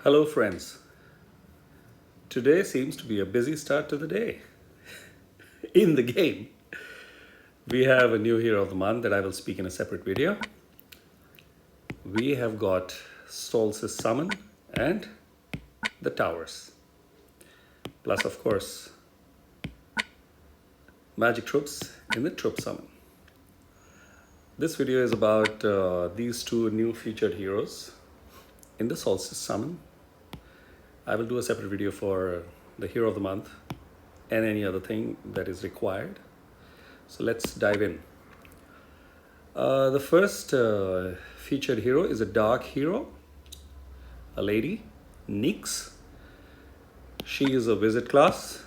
Hello, friends. Today seems to be a busy start to the day. In the game, we have a new hero of the month that I will speak in a separate video. We have got Solstice Summon and the Towers. Plus, of course, Magic Troops in the Troop Summon. This video is about these two new featured heroes in the Solstice Summon. I will do a separate video for the hero of the month and any other thing that is required. So let's dive in. The first featured hero is a dark hero, a lady, Nyx. She is a wizard class,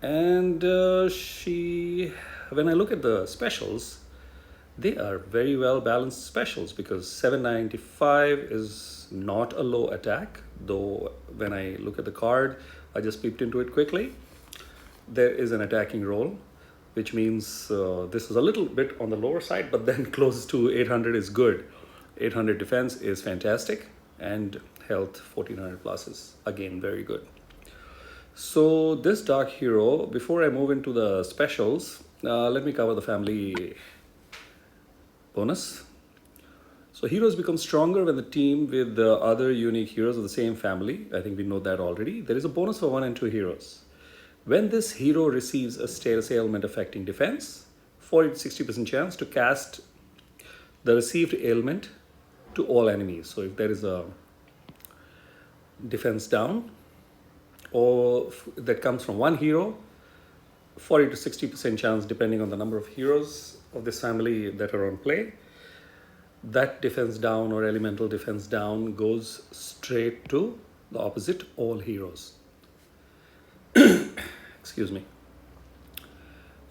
and when I look at the specials, they are very well balanced specials because 795 is not a low attack, though when I look at the card, I just peeped into it quickly. There is an attacking roll, which means this is a little bit on the lower side, but then close to 800 is good. 800 defense is fantastic, and health 1400 plus is again very good. So this dark hero, before I move into the specials, let me cover the family bonus. So heroes become stronger when the team with the other unique heroes of the same family. I think we know that already. There is a bonus for 1 and 2 heroes. When this hero receives a status ailment affecting defense, 40 to 60% chance to cast the received ailment to all enemies. So if there is a defense down or that comes from one hero, 40 to 60% chance depending on the number of heroes of this family that are on play, that defense down or elemental defense down goes straight to the opposite all heroes. Excuse me.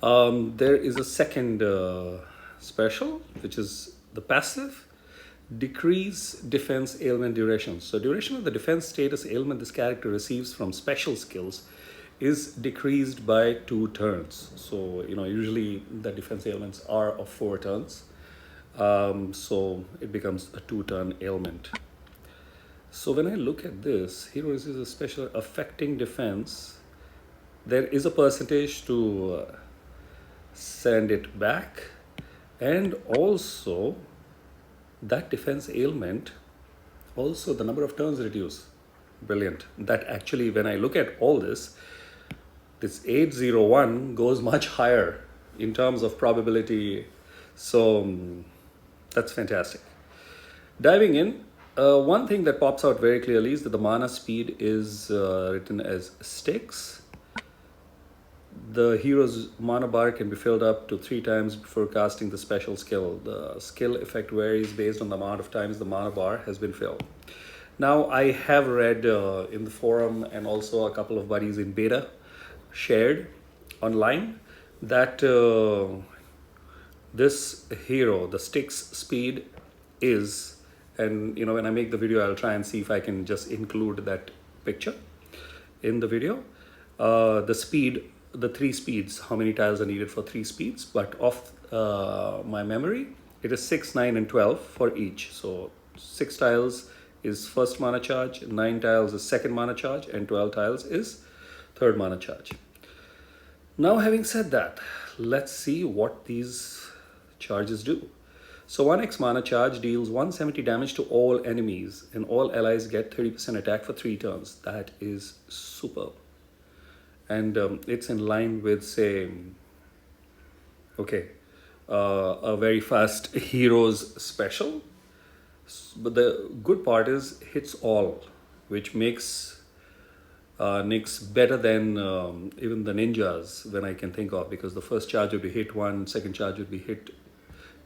There is a second special, which is the passive. Decrease defense ailment duration. So duration of the defense status ailment this character receives from special skills is decreased by 2 turns. So, usually the defense ailments are of 4 turns. So it becomes a 2-turn ailment. So when I look at this, hero receives a special affecting defense. There is a percentage to send it back, and also that defense ailment, also the number of turns reduce. Brilliant. That actually, when I look at all this 801 goes much higher in terms of probability. So that's fantastic. Diving in, one thing that pops out very clearly is that the mana speed is written as sticks. The hero's mana bar can be filled up to 3 times before casting the special skill. The skill effect varies based on the amount of times the mana bar has been filled. Now, I have read in the forum, and also a couple of buddies in beta shared online, that this hero, the sticks speed is, and when I make the video, I'll try and see if I can just include that picture in the video. The speed, the 3 speeds, how many tiles are needed for 3 speeds, but off my memory, it is 6, 9, and 12 for each. So 6 tiles is first mana charge, 9 tiles is second mana charge, and 12 tiles is third mana charge. Now, having said that, let's see what these charges do. So 1x mana charge deals 170 damage to all enemies, and all allies get 30% attack for 3 turns. That is superb. And it's in line with, say, a very fast heroes special. But the good part is hits all, which makes Nyx better than even the ninjas when I can think of, because the first charge would be hit 1, second charge would be hit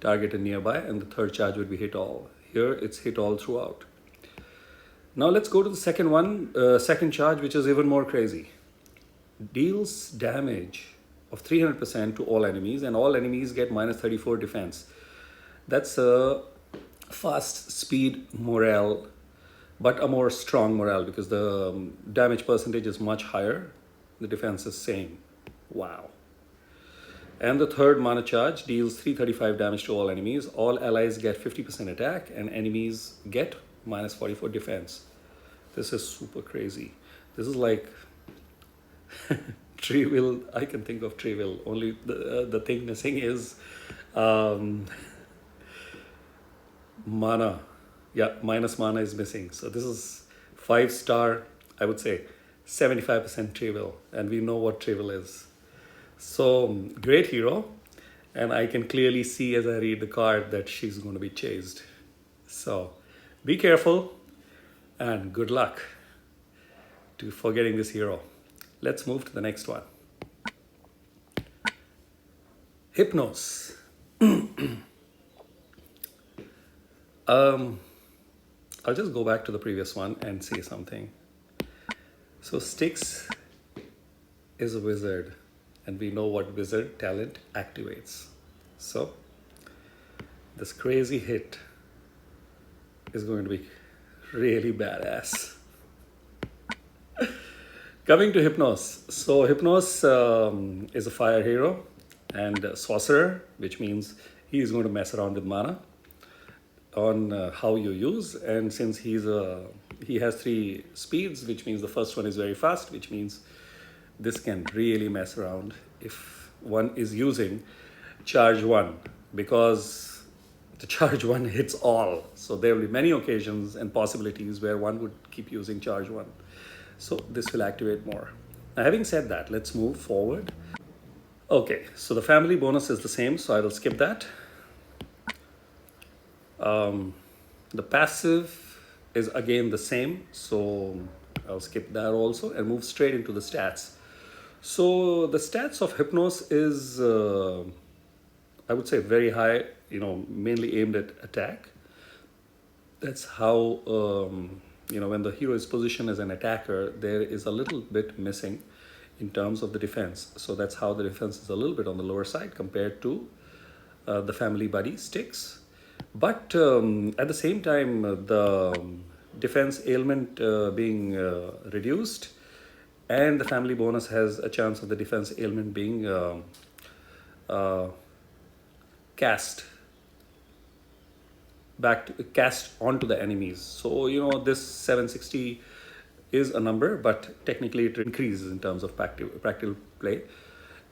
target and nearby, and the third charge would be hit all. Here it's hit all throughout. Now let's go to the second one, second charge, which is even more crazy. Deals damage of 300% to all enemies, and all enemies get minus 34 defense. That's a fast speed morale, but a more strong morale because the damage percentage is much higher. The defense is same. Wow. And the third mana charge deals 335 damage to all enemies. All allies get 50% attack, and enemies get minus 44 defense. This is super crazy. This is like trivial. I can think of trivial. Only the thing missing is um, mana. Yeah, minus mana is missing. So this is 5 star. I would say 75% trivial, and we know what trivial is. So great hero, and I can clearly see as I read the card that she's going to be chased. So be careful and good luck to forgetting this hero. Let's move to the next one. Hypnos. I'll just go back to the previous one and say something. So Styx is a wizard, and we know what wizard talent activates. So this crazy hit is going to be really badass. Coming to Hypnos. So Hypnos is a fire hero and a sorcerer, which means he is going to mess around with mana on how you use. And since he has 3 speeds, which means the first one is very fast, which means this can really mess around if one is using charge 1, because the charge 1 hits all. So there will be many occasions and possibilities where one would keep using charge 1. So this will activate more. Now, having said that, let's move forward. Okay, so the family bonus is the same, so I will skip that. The passive is again the same, so I'll skip that also and move straight into the stats. So the stats of Hypnos is, I would say, very high, mainly aimed at attack. That's how, when the hero is positioned as an attacker, there is a little bit missing in terms of the defense. So that's how the defense is a little bit on the lower side compared to the family buddy Styx. But at the same time, the defense ailment being reduced, and the family bonus has a chance of the defense ailment being cast onto the enemies. So this 760 is a number, but technically it increases in terms of practical play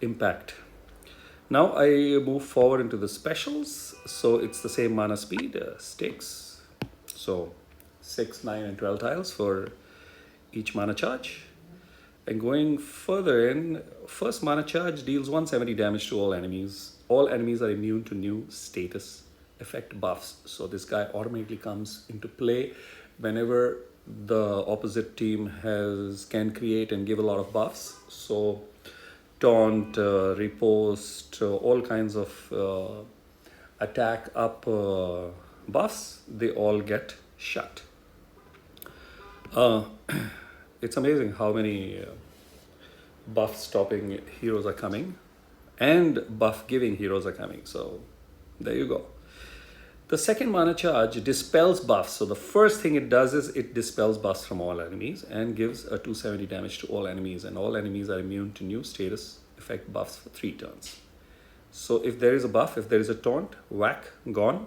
impact. Now I move forward into the specials. So it's the same mana speed, Styx. So 6, 9, and 12 tiles for each mana charge. And going further in, first mana charge deals 170 damage to all enemies. All enemies are immune to new status effect buffs. So this guy automatically comes into play whenever the opposite team can create and give a lot of buffs. So taunt, riposte, all kinds of attack up buffs, they all get shut. It's amazing how many buff stopping heroes are coming and buff giving heroes are coming. So there you go. The second mana charge dispels buffs. So the first thing it does is it dispels buffs from all enemies and gives a 270 damage to all enemies, and all enemies are immune to new status effect buffs for 3 turns. So if there is a buff, if there is a taunt, whack, gone,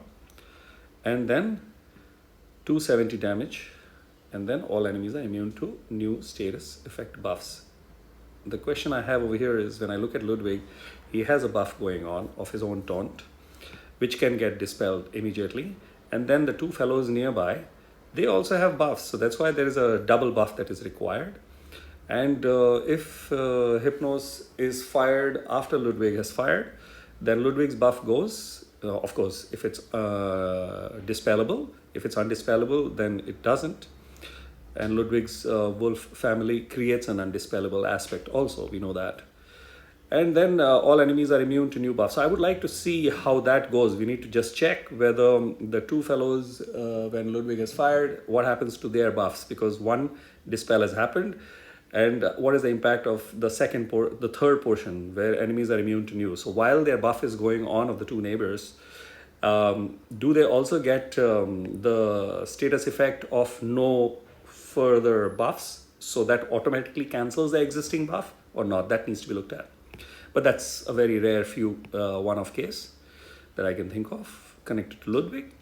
and then 270 damage, and then all enemies are immune to new status effect buffs. The question I have over here is, when I look at Ludwig, he has a buff going on of his own taunt, which can get dispelled immediately. And then the 2 fellows nearby, they also have buffs. So that's why there is a double buff that is required. And if Hypnos is fired after Ludwig has fired, then Ludwig's buff goes, of course, if it's dispellable. If it's undispellable, then it doesn't. And Ludwig's wolf family creates an undispellable aspect also, we know that. And then all enemies are immune to new buffs. So I would like to see how that goes. We need to just check whether the 2 fellows, when Ludwig is fired, what happens to their buffs, because one dispel has happened. And what is the impact of the third portion where enemies are immune to new? So while their buff is going on of the 2 neighbors, do they also get the status effect of no further buffs? So that automatically cancels the existing buff or not? That needs to be looked at. But that's a very rare few one-off case that I can think of connected to Ludwig.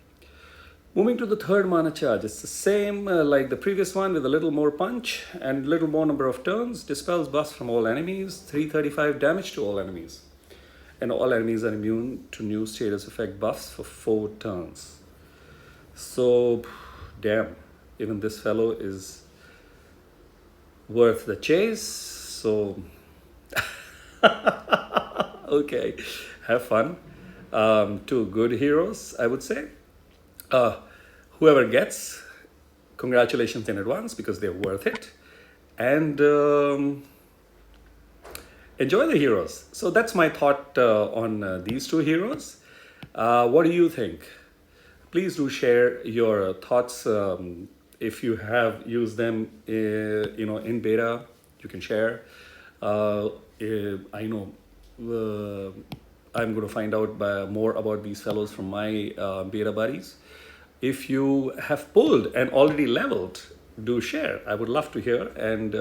Moving to the third mana charge, it's the same like the previous one with a little more punch and little more number of turns. Dispels buffs from all enemies, 335 damage to all enemies. And all enemies are immune to new status effect buffs for 4 turns. So, damn, even this fellow is worth the chase. So, okay, have fun. Two good heroes, I would say. Whoever gets, congratulations in advance because they're worth it. And enjoy the heroes. So that's my thought on these two heroes. What do you think? Please do share your thoughts. If you have used them, in beta, you can share. I know I'm going to find out more about these fellows from my beta buddies. If you have pulled and already leveled, do share. I would love to hear, and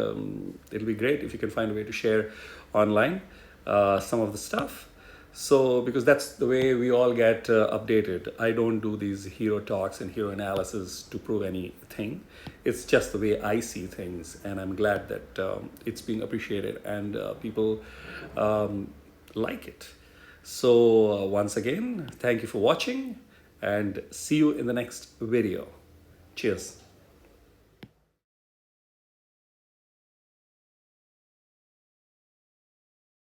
it'll be great if you can find a way to share online some of the stuff. So, because that's the way we all get updated. I don't do these hero talks and hero analysis to prove anything. It's just the way I see things, and I'm glad that it's being appreciated and people like it. So, once again, thank you for watching and see you in the next video. Cheers.